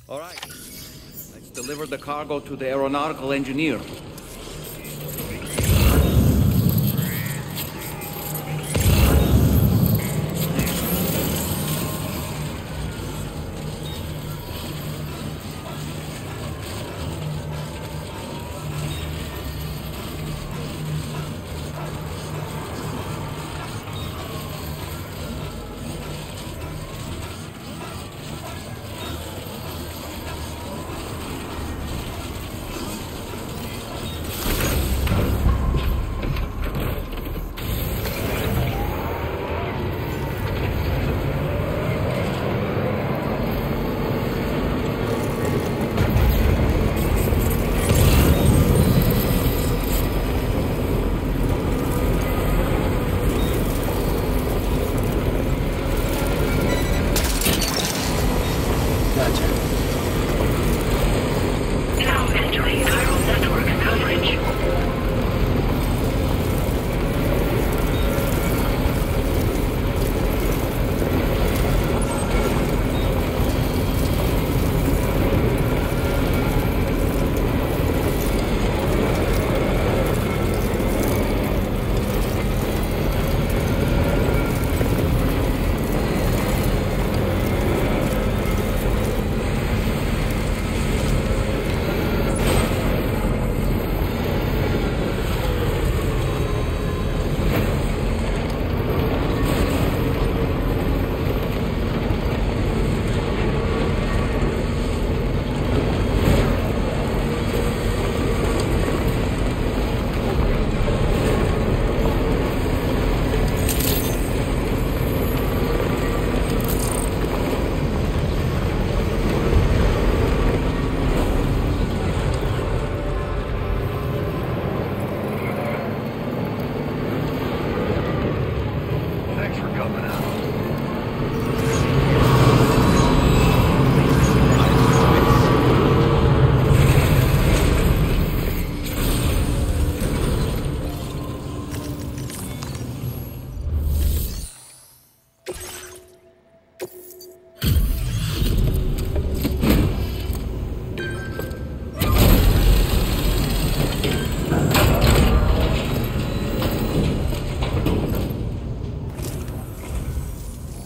All right. Let's deliver the cargo to the aeronautical engineer.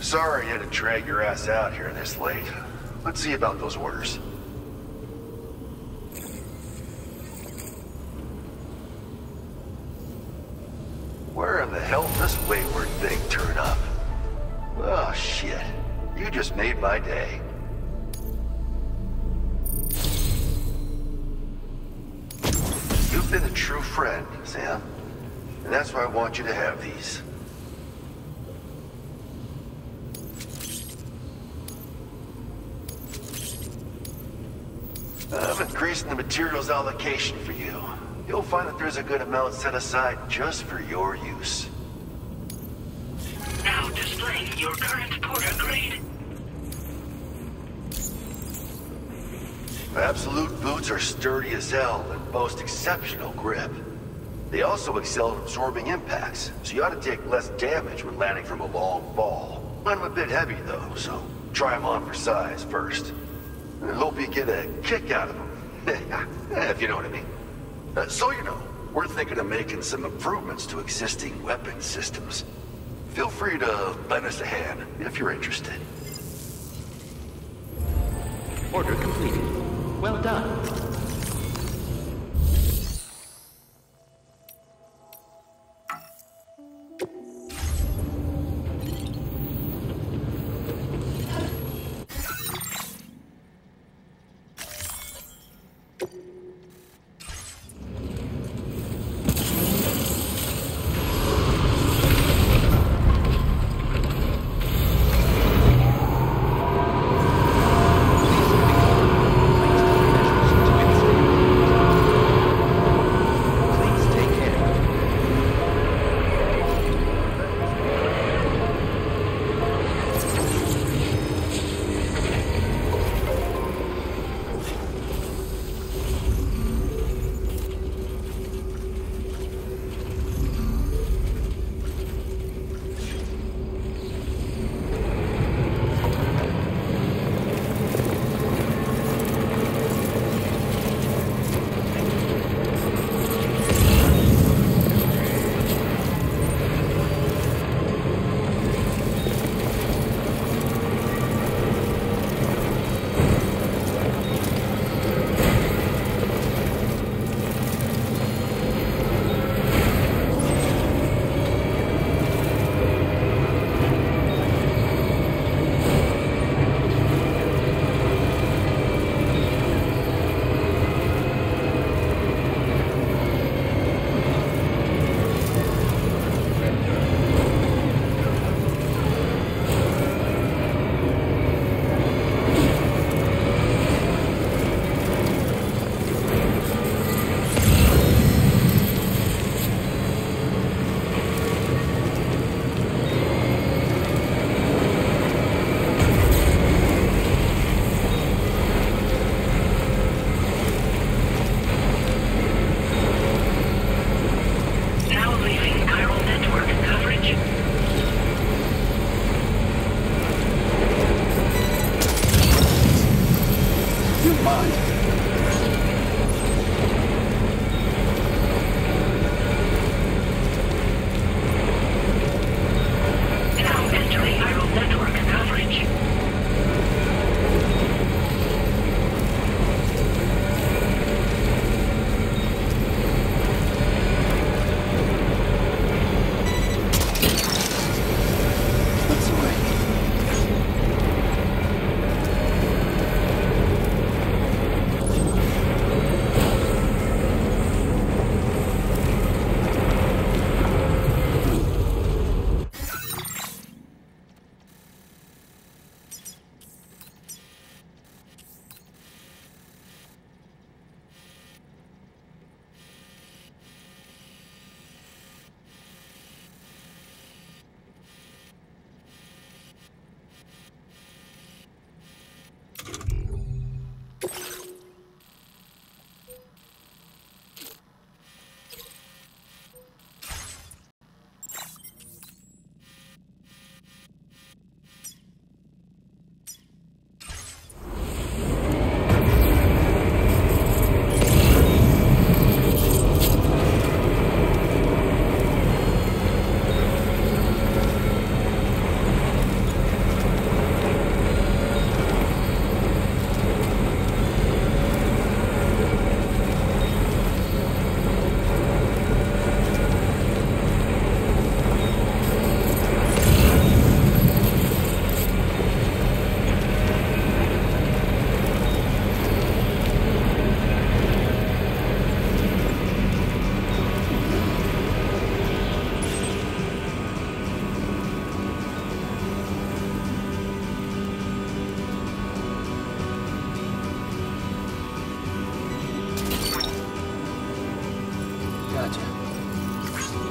Sorry you had to drag your ass out here this late. Let's see about those orders. Where in the hell did this wayward thing turn up? Oh, shit. You just made my day. You've been a true friend, Sam. And that's why I want you to have these. I'm increasing the materials allocation for you. You'll find that there's a good amount set aside just for your use. Now displaying your current porter grade. Absolute boots are sturdy as hell and boast exceptional grip. They also excel at absorbing impacts, so you ought to take less damage when landing from a long fall. I'm a bit heavy though, so try them on for size first. I hope you get a kick out of them, if you know what I mean. So you know, we're thinking of making some improvements to existing weapon systems. Feel free to lend us a hand if you're interested. Order completed. Well done. Measures to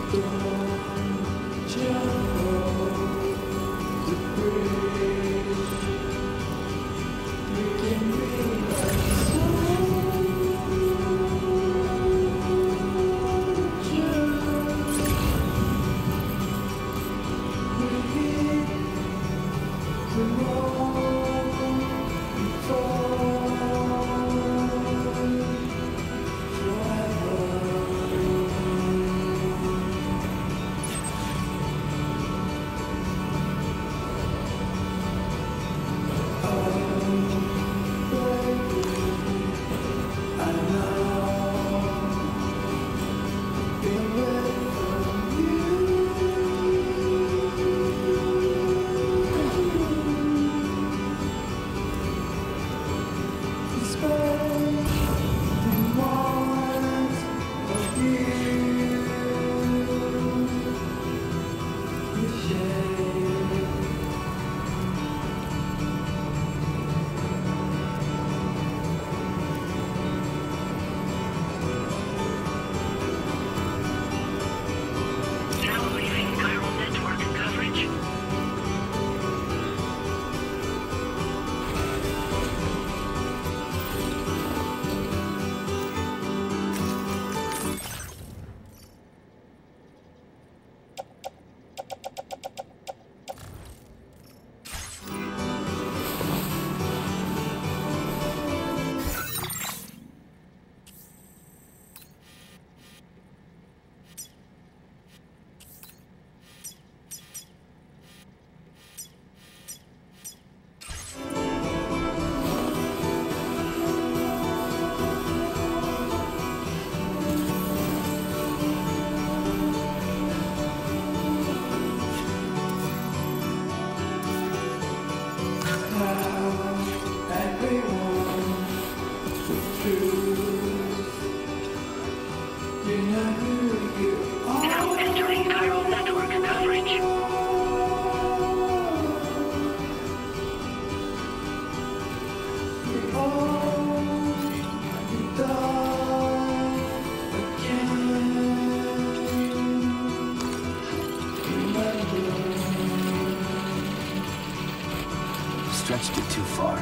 Now leaving chiral network coverage. Now entering chiral network coverage. Stretched it too far.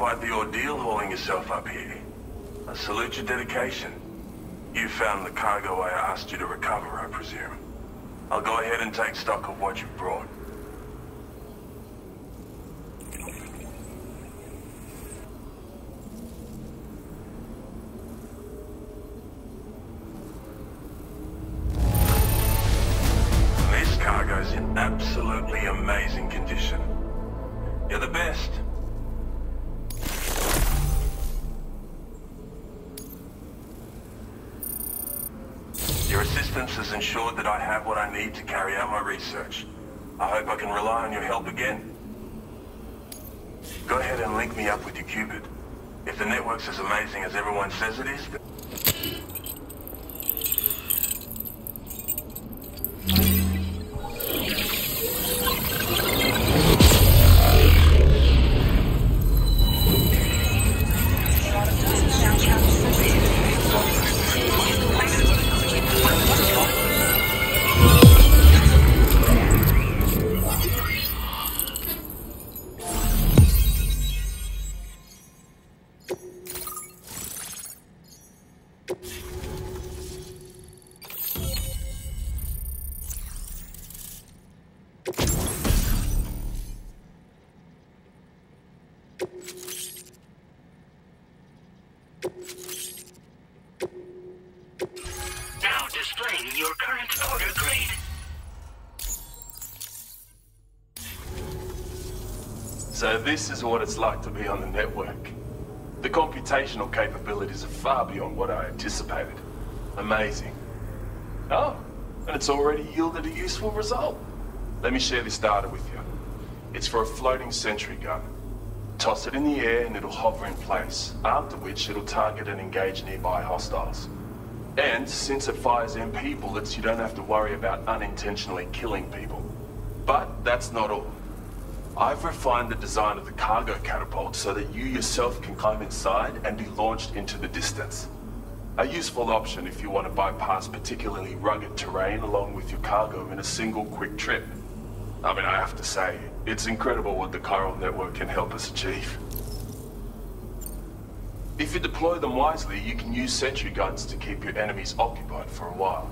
quite the ordeal hauling yourself up here. I salute your dedication. You found the cargo I asked you to recover, I presume. I'll go ahead and take stock of what you've brought. This cargo's in absolutely amazing condition. You're the best. Your assistance has ensured that I have what I need to carry out my research. I hope I can rely on your help again. Go ahead and link me up with your q-pid. If the network's as amazing as everyone says it is, Now displaying your current order grade. So this is what it's like to be on the network. The computational capabilities are far beyond what I anticipated. Amazing. Oh, and it's already yielded a useful result. Let me share this data with you. It's for a floating sentry gun. Toss it in the air and it'll hover in place, after which it'll target and engage nearby hostiles. And since it fires MP bullets, you don't have to worry about unintentionally killing people. But that's not all. I've refined the design of the cargo catapult so that you yourself can climb inside and be launched into the distance. A useful option if you want to bypass particularly rugged terrain along with your cargo in a single quick trip. I mean, I have to say, it's incredible what the chiral network can help us achieve. If you deploy them wisely, you can use sentry guns to keep your enemies occupied for a while.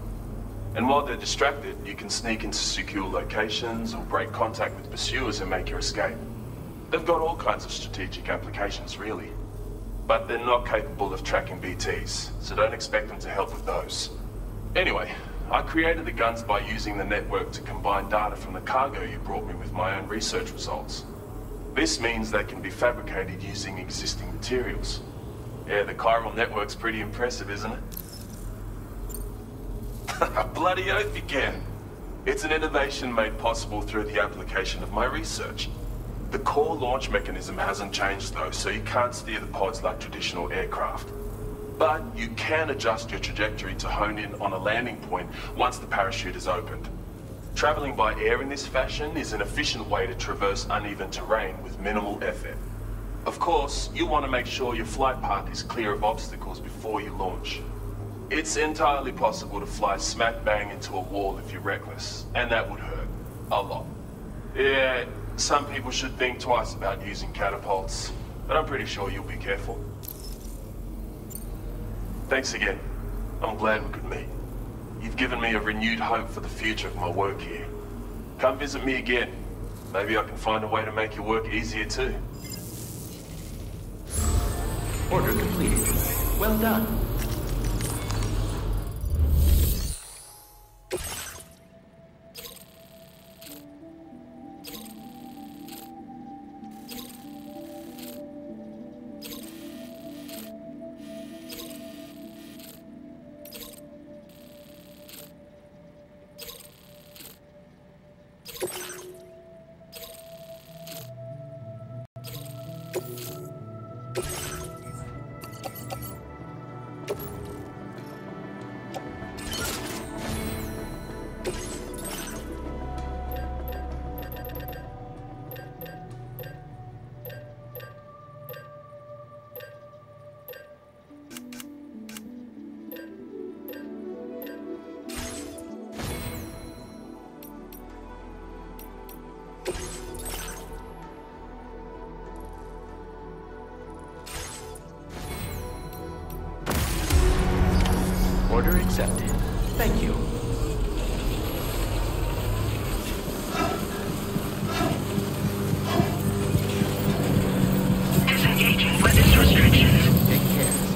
And while they're distracted, you can sneak into secure locations or break contact with pursuers and make your escape. They've got all kinds of strategic applications, really. But they're not capable of tracking BTs, so don't expect them to help with those. Anyway, I created the guns by using the network to combine data from the cargo you brought me with my own research results. This means they can be fabricated using existing materials. Yeah, the chiral network's pretty impressive, isn't it? Bloody oath you can. It's an innovation made possible through the application of my research. The core launch mechanism hasn't changed though, so you can't steer the pods like traditional aircraft. But you can adjust your trajectory to hone in on a landing point once the parachute is opened. Traveling by air in this fashion is an efficient way to traverse uneven terrain with minimal effort. Of course, you want to make sure your flight path is clear of obstacles before you launch. It's entirely possible to fly smack bang into a wall if you're reckless, and that would hurt. A lot. Yeah, some people should think twice about using catapults, but I'm pretty sure you'll be careful. Thanks again. I'm glad we could meet. You've given me a renewed hope for the future of my work here. Come visit me again. Maybe I can find a way to make your work easier too. Order completed. Well done. Order accepted. Thank you. Disengaging weapons restrictions. Take care, Sam.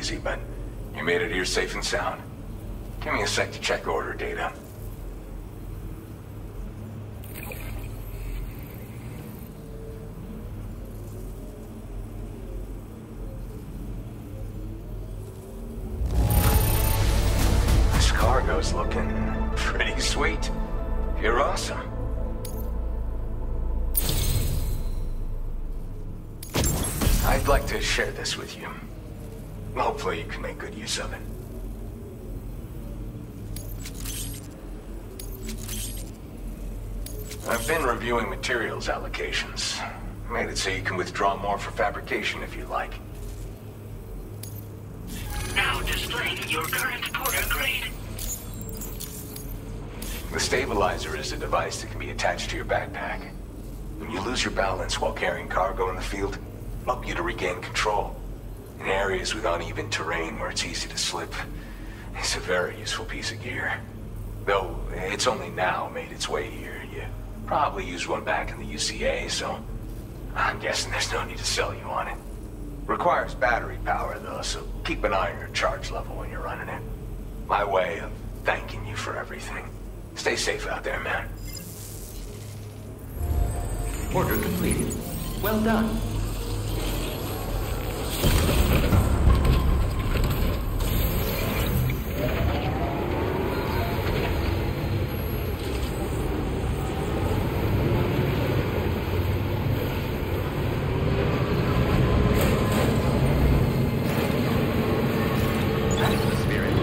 easy, but you made it here safe and sound. Give me a sec to check order data. This cargo's looking pretty sweet. You're awesome. I'd like to share this with you. Hopefully you can make good use of it. I've been reviewing materials allocations. Made it so you can withdraw more for fabrication if you like. Now displaying your current porter grade. The stabilizer is a device that can be attached to your backpack. When you lose your balance while carrying cargo in the field, help you to regain control. In areas with uneven terrain where it's easy to slip, it's a very useful piece of gear. Though it's only now made its way here. You probably used one back in the UCA, so I'm guessing there's no need to sell you on it. Requires battery power though, so keep an eye on your charge level when you're running it. My way of thanking you for everything. Stay safe out there, man. Order completed. Well done. That's the spirit.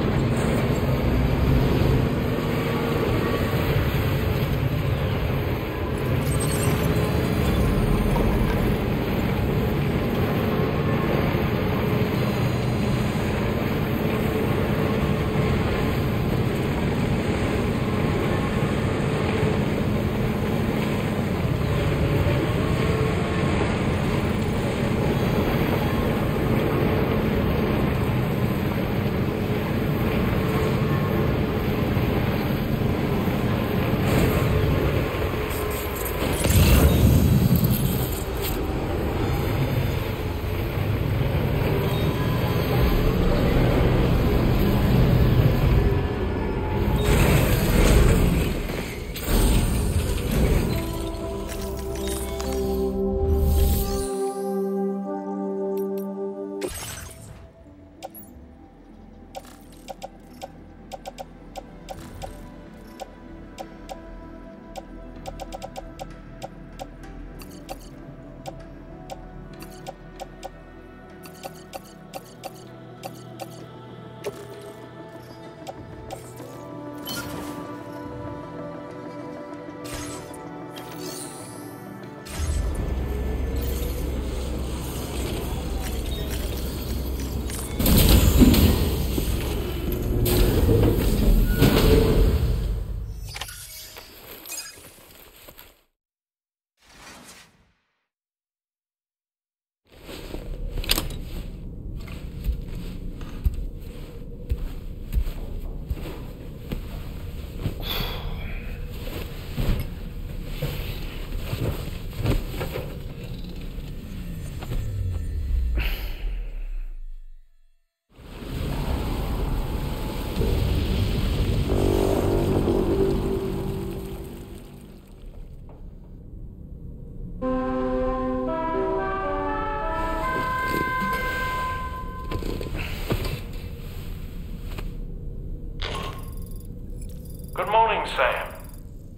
Good morning, Sam.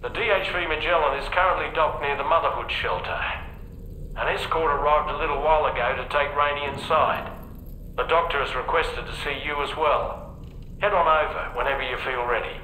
The DH-3 Magellan is currently docked near the Motherhood shelter. An escort arrived a little while ago to take Rainey inside. The doctor has requested to see you as well. Head on over whenever you feel ready.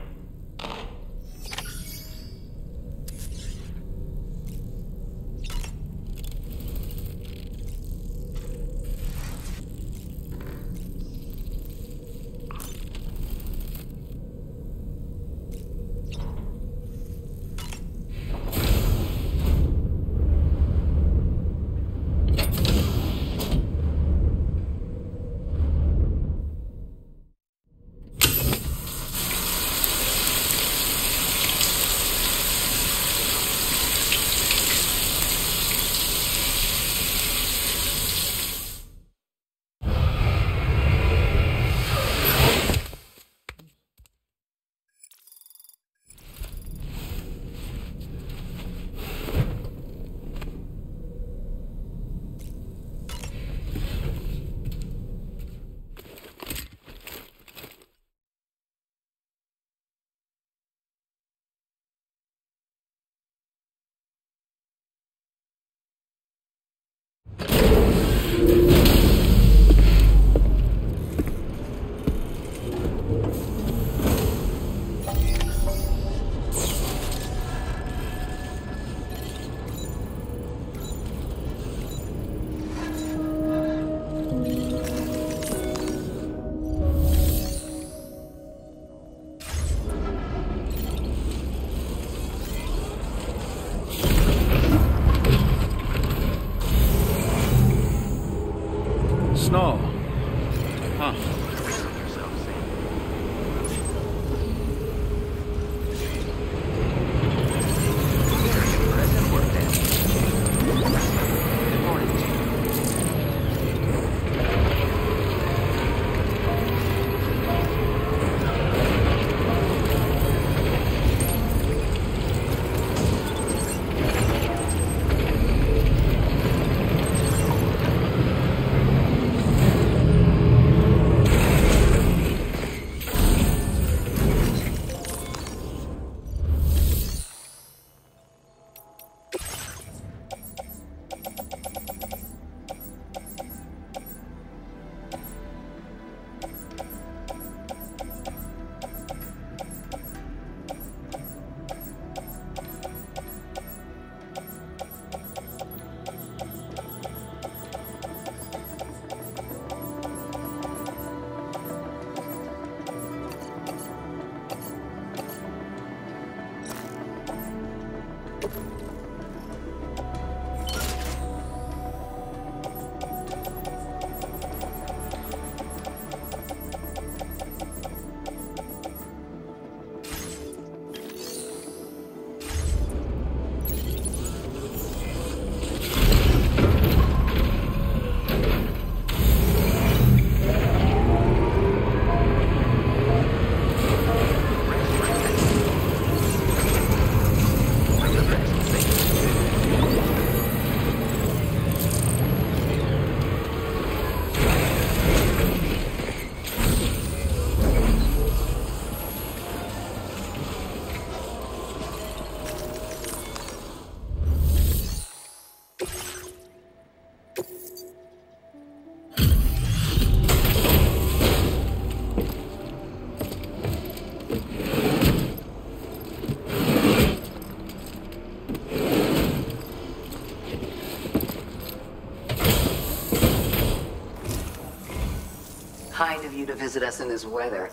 Kind of you to visit us in this weather.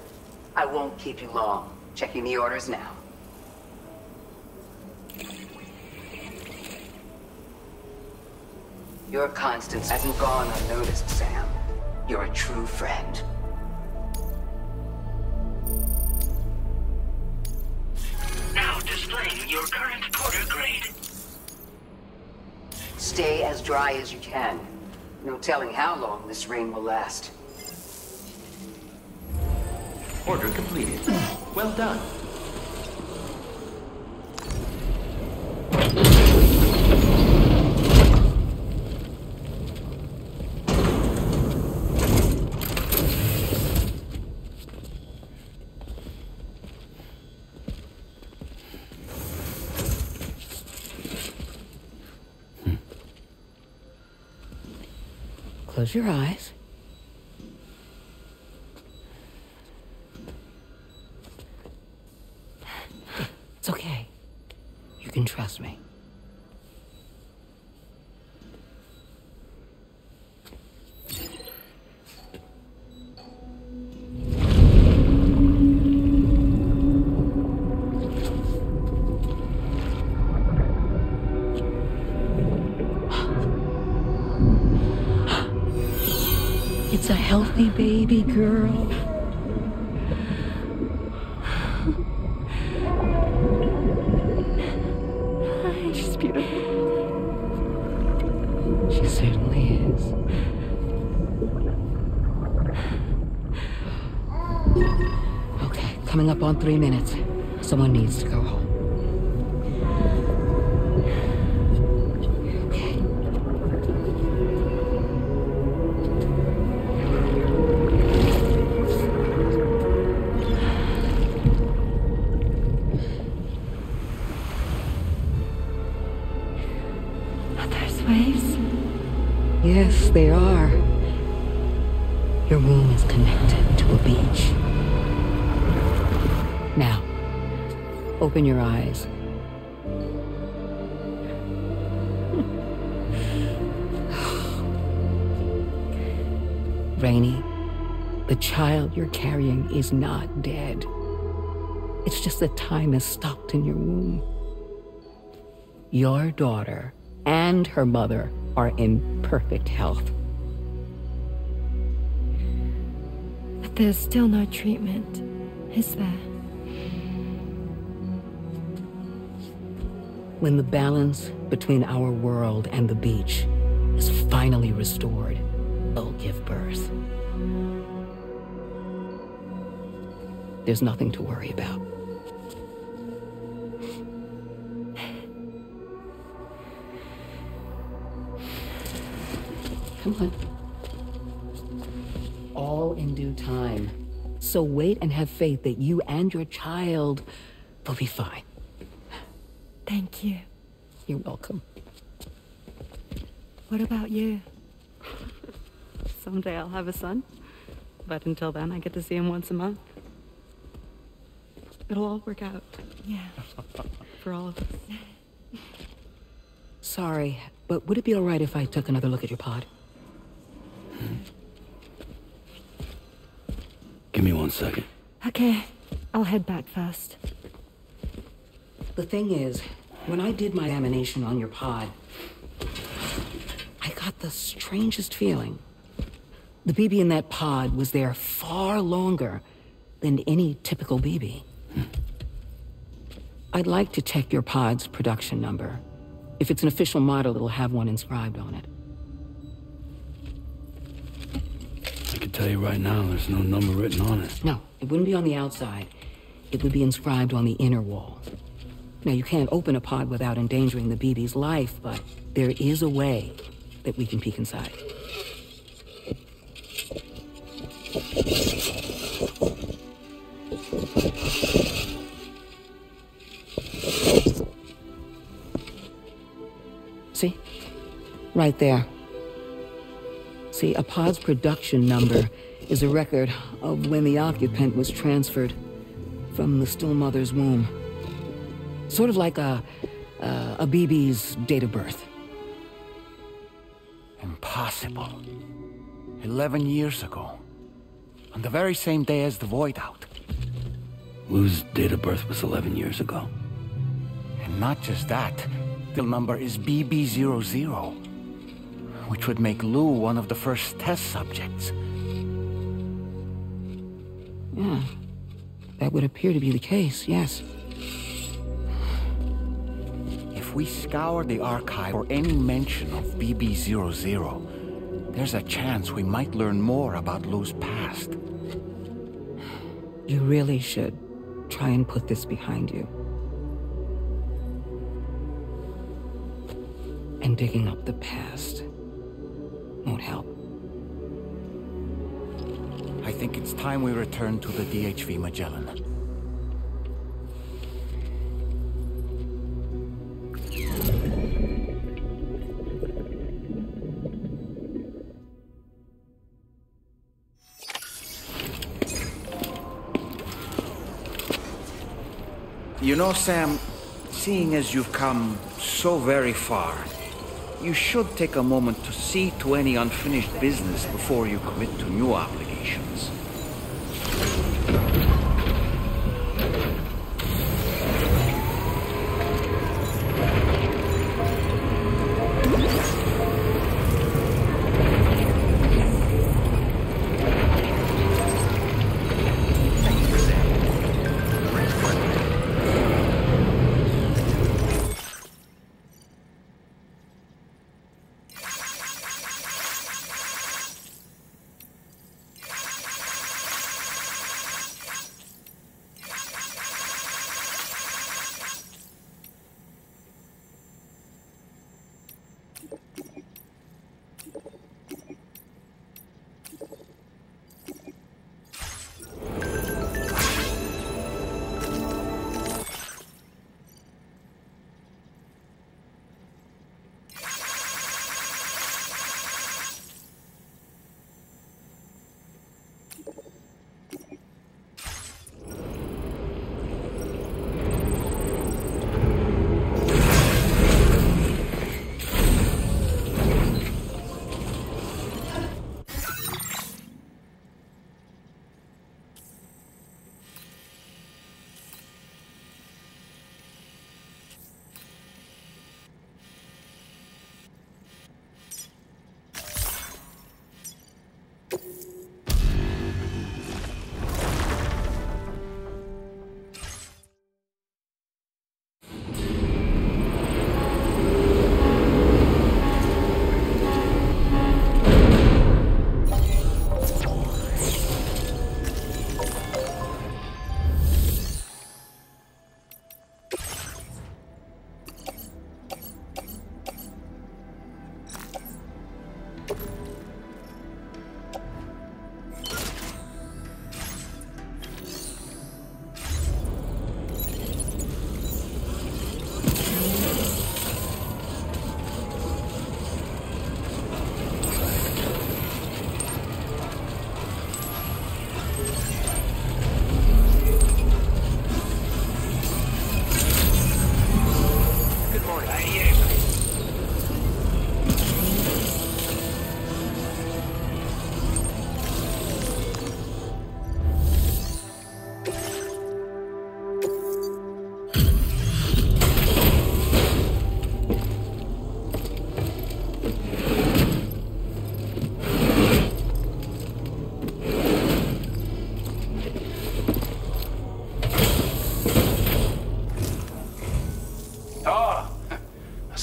I won't keep you long. Checking the orders now. Your constance hasn't gone unnoticed, Sam. You're a true friend. Now displaying your current porter grade. Stay as dry as you can. No telling how long this rain will last. Order completed. Well done. Close your eyes. It's okay. You can trust me. It's a healthy baby girl. She's beautiful. She certainly is. Okay, coming up on 3 minutes. Someone needs to go home. Yes, they are. Your womb is connected to a beach. Now, open your eyes. Rainey, the child you're carrying is not dead. It's just that time has stopped in your womb. Your daughter and her mother are in perfect health. But there's still no treatment, is there? When the balance between our world and the beach is finally restored, they'll give birth. There's nothing to worry about. Come on. All in due time. So wait and have faith that you and your child will be fine. Thank you. You're welcome. What about you? Someday I'll have a son, but until then I get to see him once a month. It'll all work out. Yeah. For all of us. Sorry, but would it be all right if I took another look at your pod? Give me 1 second. Okay, I'll head back first. The thing is, When I did my examination on your pod, I got the strangest feeling. The BB in that pod was there far longer than any typical BB. I'd like to check your pod's production number. If it's an official model, it'll have one inscribed on it. I can tell you right now, there's no number written on it. No, it wouldn't be on the outside. It would be inscribed on the inner wall. Now, you can't open a pod without endangering the BB's life, but there is a way that we can peek inside. See? Right there. See, a pod's production number is a record of when the occupant was transferred from the still mother's womb. Sort of like a BB's date of birth. Impossible. 11 years ago. On the very same day as the void out. Lou's date of birth was 11 years ago. And not just that, the number is BB00, which would make Lou one of the first test subjects. Yeah, that would appear to be the case, yes. If we scour the archive for any mention of BB00, there's a chance we might learn more about Lou's past. You really should try and put this behind you. And digging up the past won't help. I think it's time we return to the DHV Magellan. You know, Sam, seeing as you've come so very far, you should take a moment to see to any unfinished business before you commit to new obligations.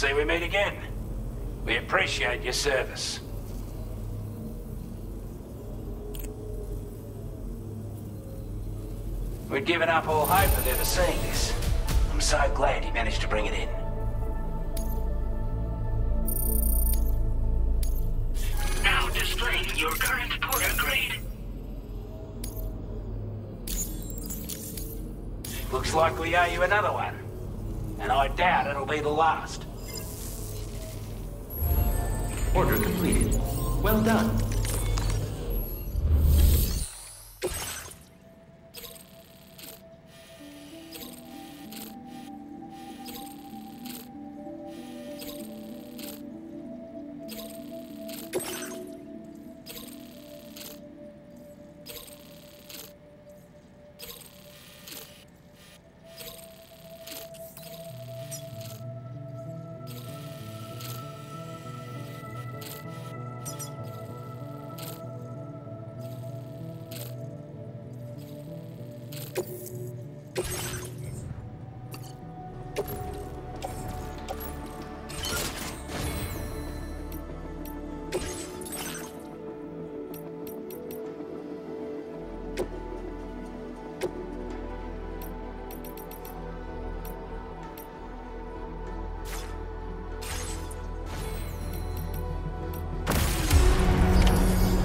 say we meet again. We appreciate your service. We'd given up all hope of ever seeing this. I'm so glad he managed to bring it in. Now displaying your current Porter grade. Looks like we owe you another one. And I doubt it'll be the last. Order completed. Well done.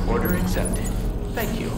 Order accepted. Thank you.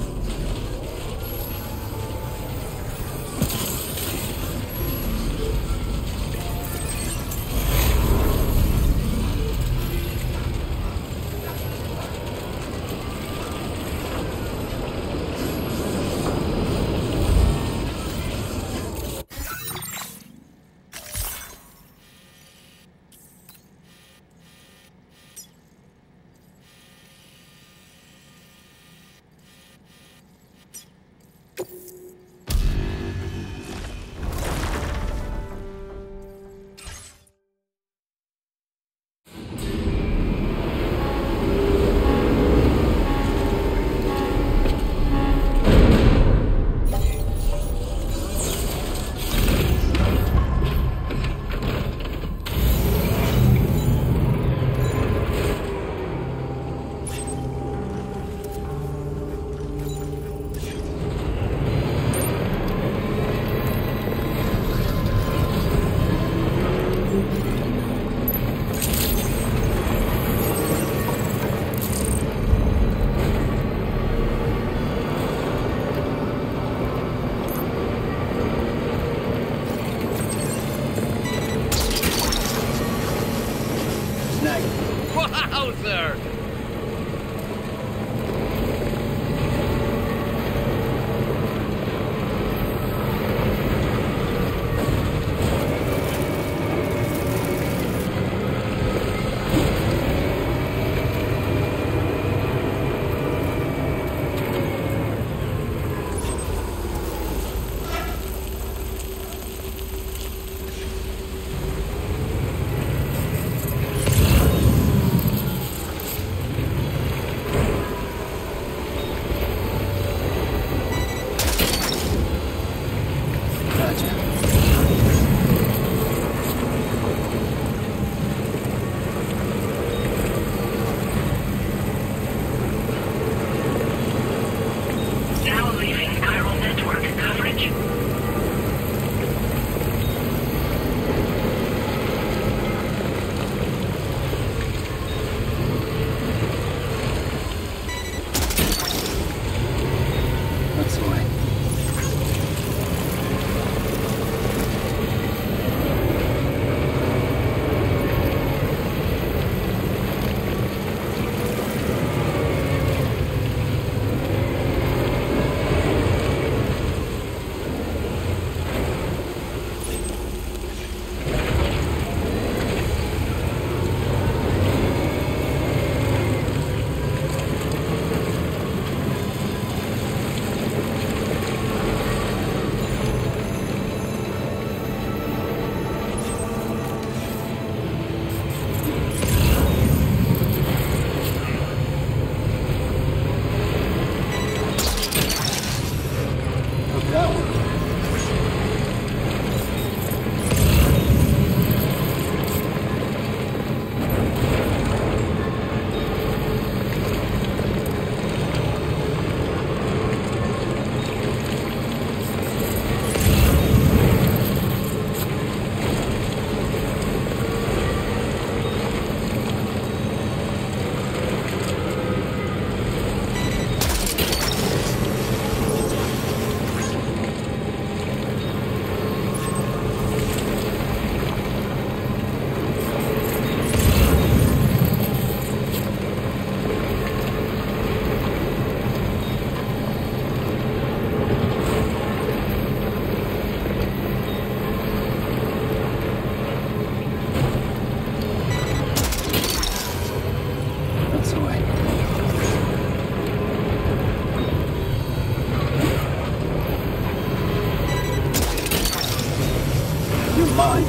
Wowzer! mine.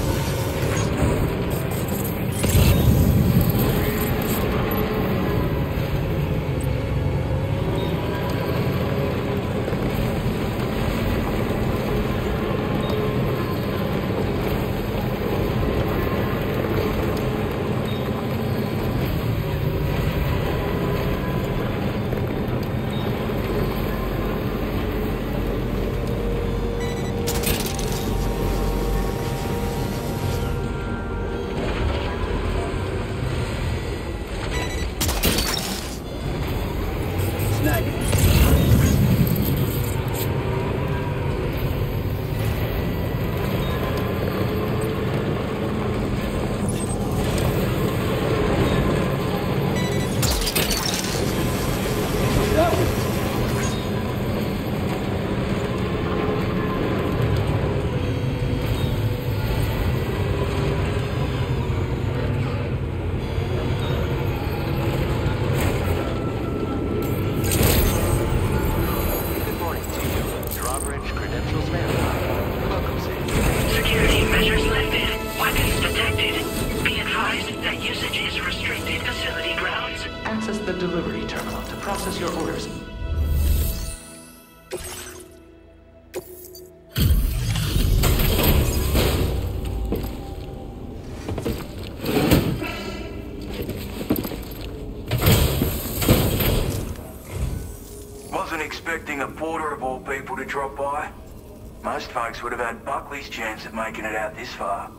Expecting a porter of all people to drop by. Most folks would have had Buckley's chance at making it out this far.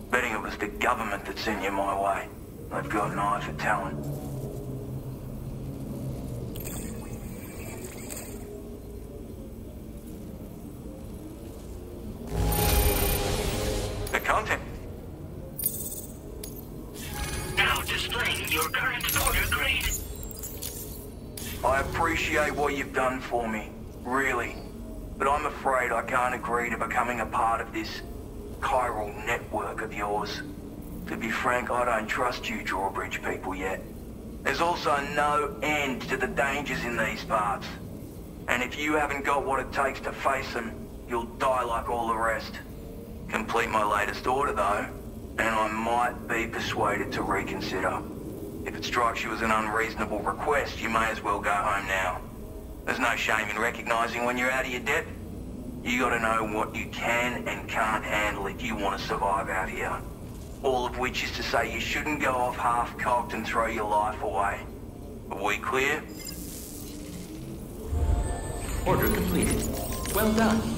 Betting it was the government that sent you my way. They've got an eye for talent. The content. Now displaying your current porter grade. I appreciate what you've done for me, really. But I'm afraid I can't agree to becoming a part of this chiral network of yours. To be frank, I don't trust you drawbridge people yet. There's also no end to the dangers in these parts. And if you haven't got what it takes to face them, you'll die like all the rest. Complete my latest order though, and I might be persuaded to reconsider. If it strikes you as an unreasonable request, you may as well go home now. There's no shame in recognizing when you're out of your depth. You gotta know what you can and can't handle if you want to survive out here. All of which is to say you shouldn't go off half-cocked and throw your life away. Are we clear? Order completed. Well done.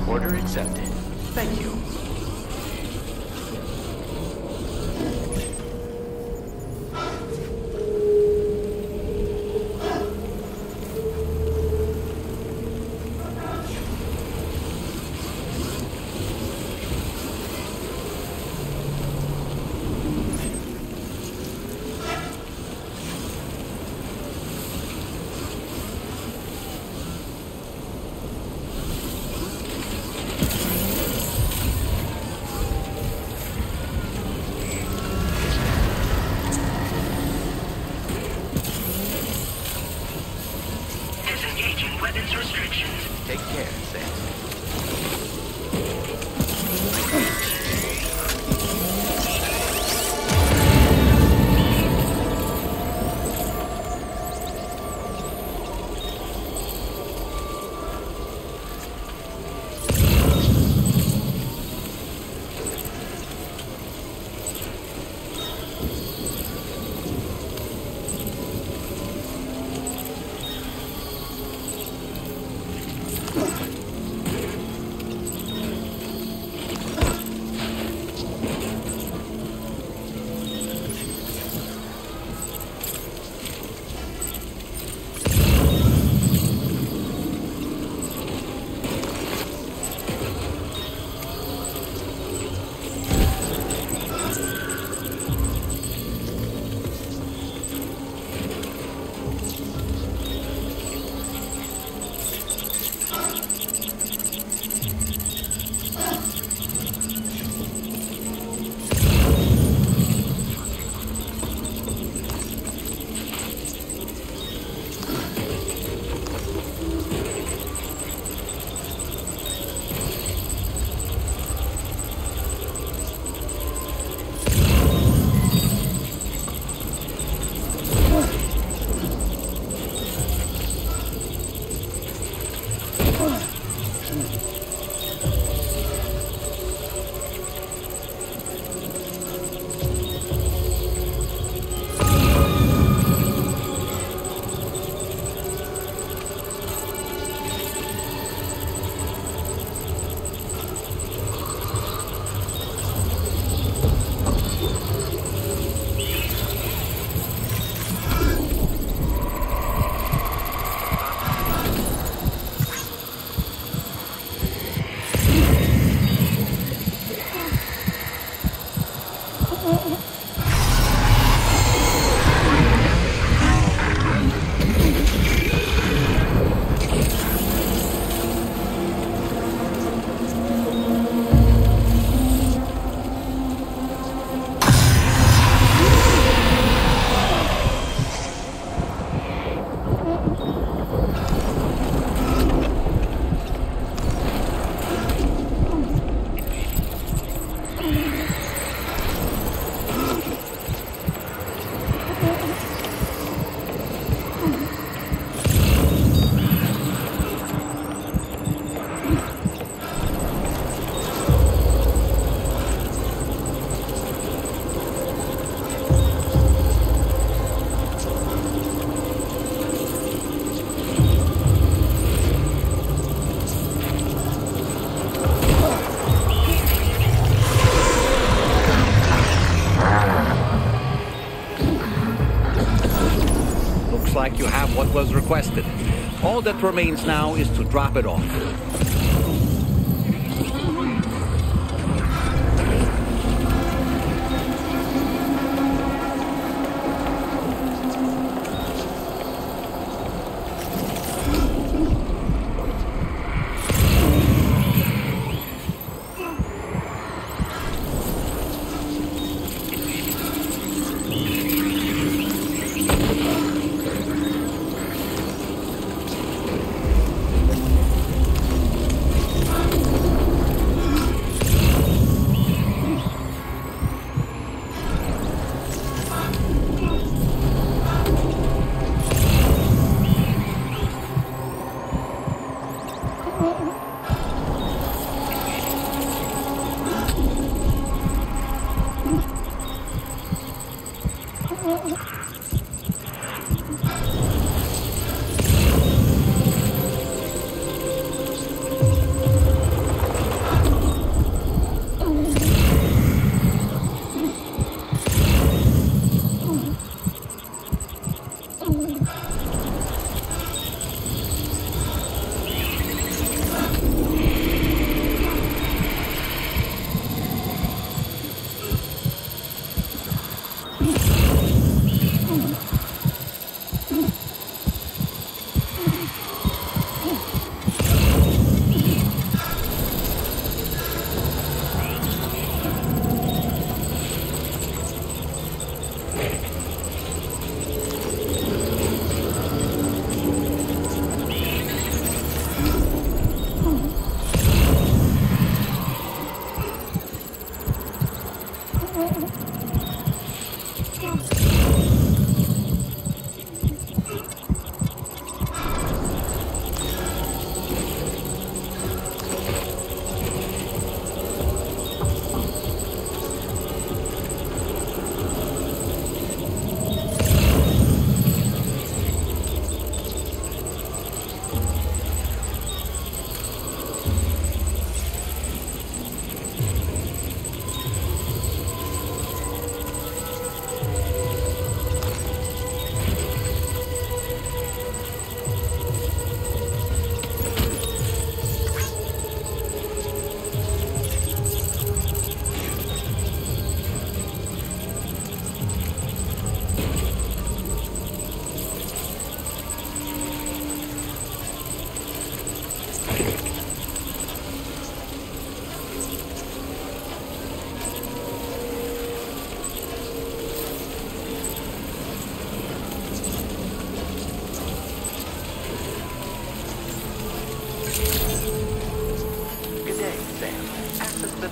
Order accepted. Thank you. Take care, Sam. Looks like you have what was requested. All that remains now is to drop it off.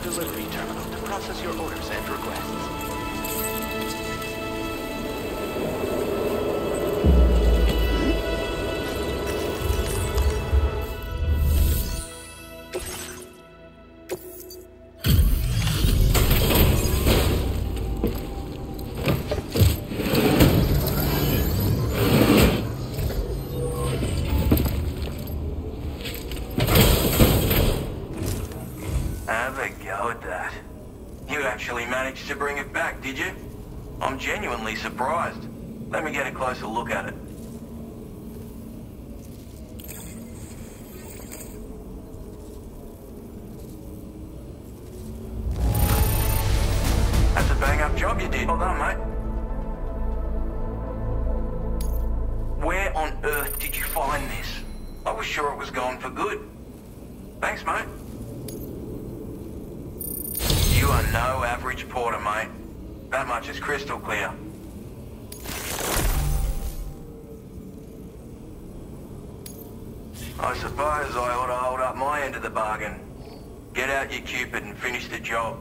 delivery terminal to process your orders and requests. To bring it back, did you? I'm genuinely surprised. Let me get a closer look at it. That's a bang-up job you did. Well done, mate. Where on earth did you find this? I was sure it was gone for good. Thanks, mate. You are no average porter, mate. That much is crystal clear. I suppose I ought to hold up my end of the bargain. Get out your q-pid and finish the job.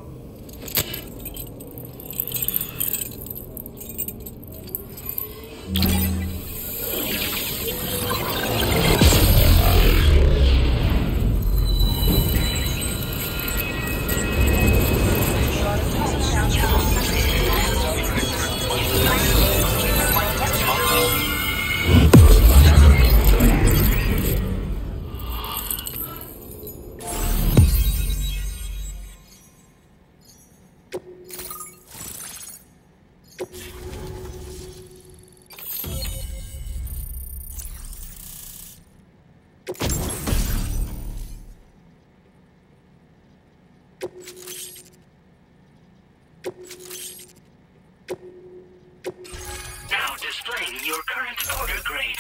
explain your current order grade.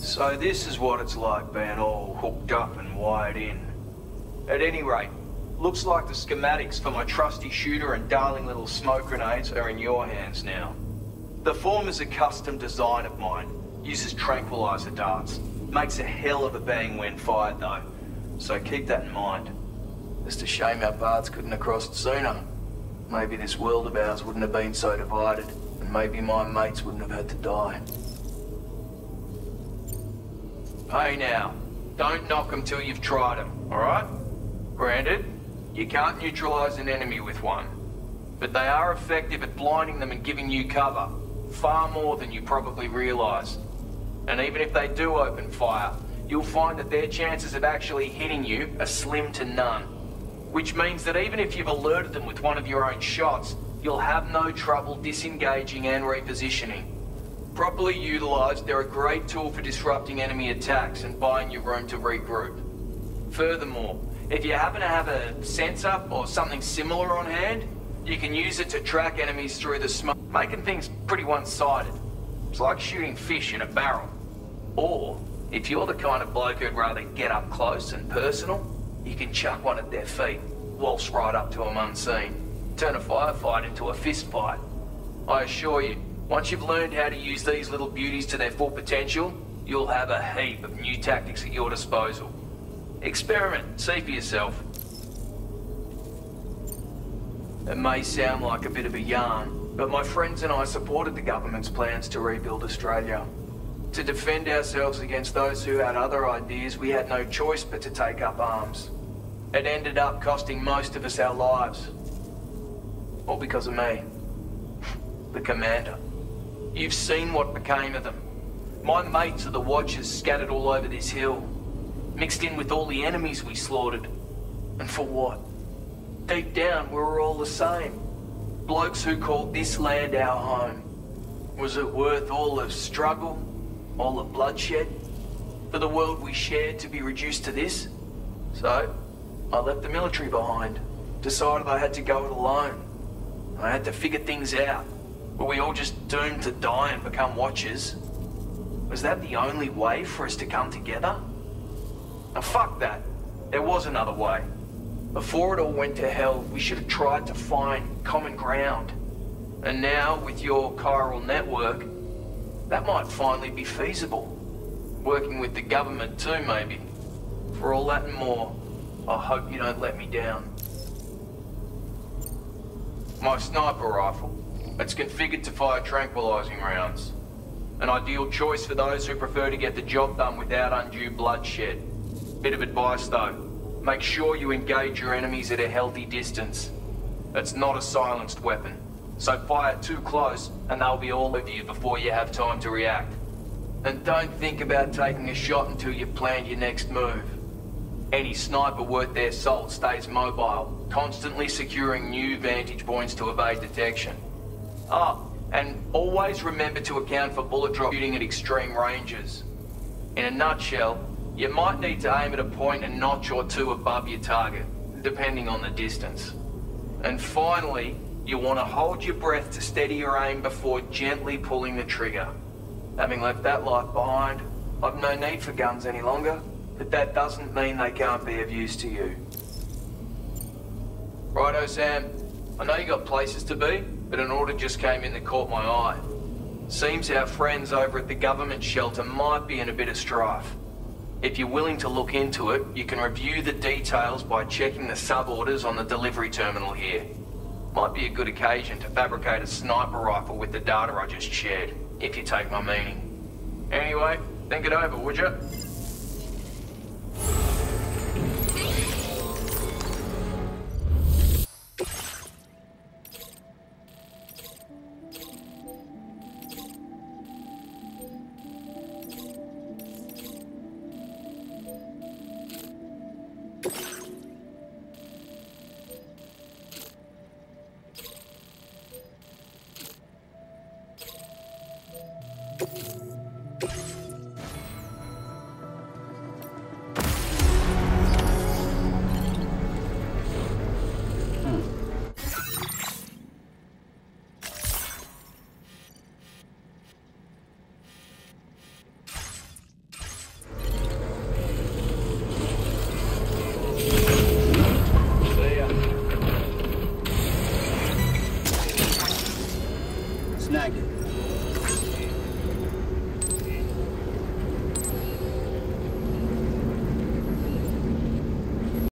So this is what it's like being all hooked up and wired in. At any rate, looks like the schematics for my trusty shooter and darling little smoke grenades are in your hands now. The former's a custom design of mine. Uses tranquilizer darts. Makes a hell of a bang when fired though. So keep that in mind. Just a shame our paths couldn't have crossed sooner. Maybe this world of ours wouldn't have been so divided, and maybe my mates wouldn't have had to die. Hey now, don't knock them till you've tried them, alright? Granted, you can't neutralize an enemy with one, but they are effective at blinding them and giving you cover, far more than you probably realize. And even if they do open fire, you'll find that their chances of actually hitting you are slim to none. Which means that even if you've alerted them with one of your own shots, you'll have no trouble disengaging and repositioning. Properly utilized, they're a great tool for disrupting enemy attacks and buying you room to regroup. Furthermore, if you happen to have a sensor or something similar on hand, you can use it to track enemies through the smoke, making things pretty one-sided. It's like shooting fish in a barrel. Or, if you're the kind of bloke who'd rather get up close and personal, you can chuck one at their feet, waltz right up to them unseen, turn a firefight into a fist fight. I assure you, once you've learned how to use these little beauties to their full potential, you'll have a heap of new tactics at your disposal. Experiment, see for yourself. It may sound like a bit of a yarn, but my friends and I supported the government's plans to rebuild Australia. To defend ourselves against those who had other ideas, we had no choice but to take up arms. It ended up costing most of us our lives. All because of me. The commander. You've seen what became of them. My mates are the Watchers scattered all over this hill. Mixed in with all the enemies we slaughtered. And for what? Deep down, we were all the same. Blokes who called this land our home. Was it worth all the struggle? All the bloodshed? For the world we shared to be reduced to this? So, I left the military behind. Decided I had to go it alone. I had to figure things out. Were we all just doomed to die and become Watchers? Was that the only way for us to come together? Now fuck that. There was another way. Before it all went to hell, we should have tried to find common ground. And now, with your chiral network, that might finally be feasible. Working with the government too, maybe. For all that and more, I hope you don't let me down. My sniper rifle. It's configured to fire tranquilizing rounds. An ideal choice for those who prefer to get the job done without undue bloodshed. Bit of advice though. Make sure you engage your enemies at a healthy distance. It's not a silenced weapon, so fire too close and they'll be all over you before you have time to react. And don't think about taking a shot until you've planned your next move. Any sniper worth their salt stays mobile, constantly securing new vantage points to evade detection. Oh, and always remember to account for bullet drop shooting at extreme ranges. In a nutshell, you might need to aim at a point a notch or two above your target, depending on the distance. And finally, you want to hold your breath to steady your aim before gently pulling the trigger. Having left that life behind, I've no need for guns any longer, but that doesn't mean they can't be of use to you. Righto, Sam. I know you got places to be, but an order just came in that caught my eye. Seems our friends over at the government shelter might be in a bit of strife. If you're willing to look into it, you can review the details by checking the sub-orders on the delivery terminal here. Might be a good occasion to fabricate a sniper rifle with the data I just shared, if you take my meaning. Anyway, think it over, would you? You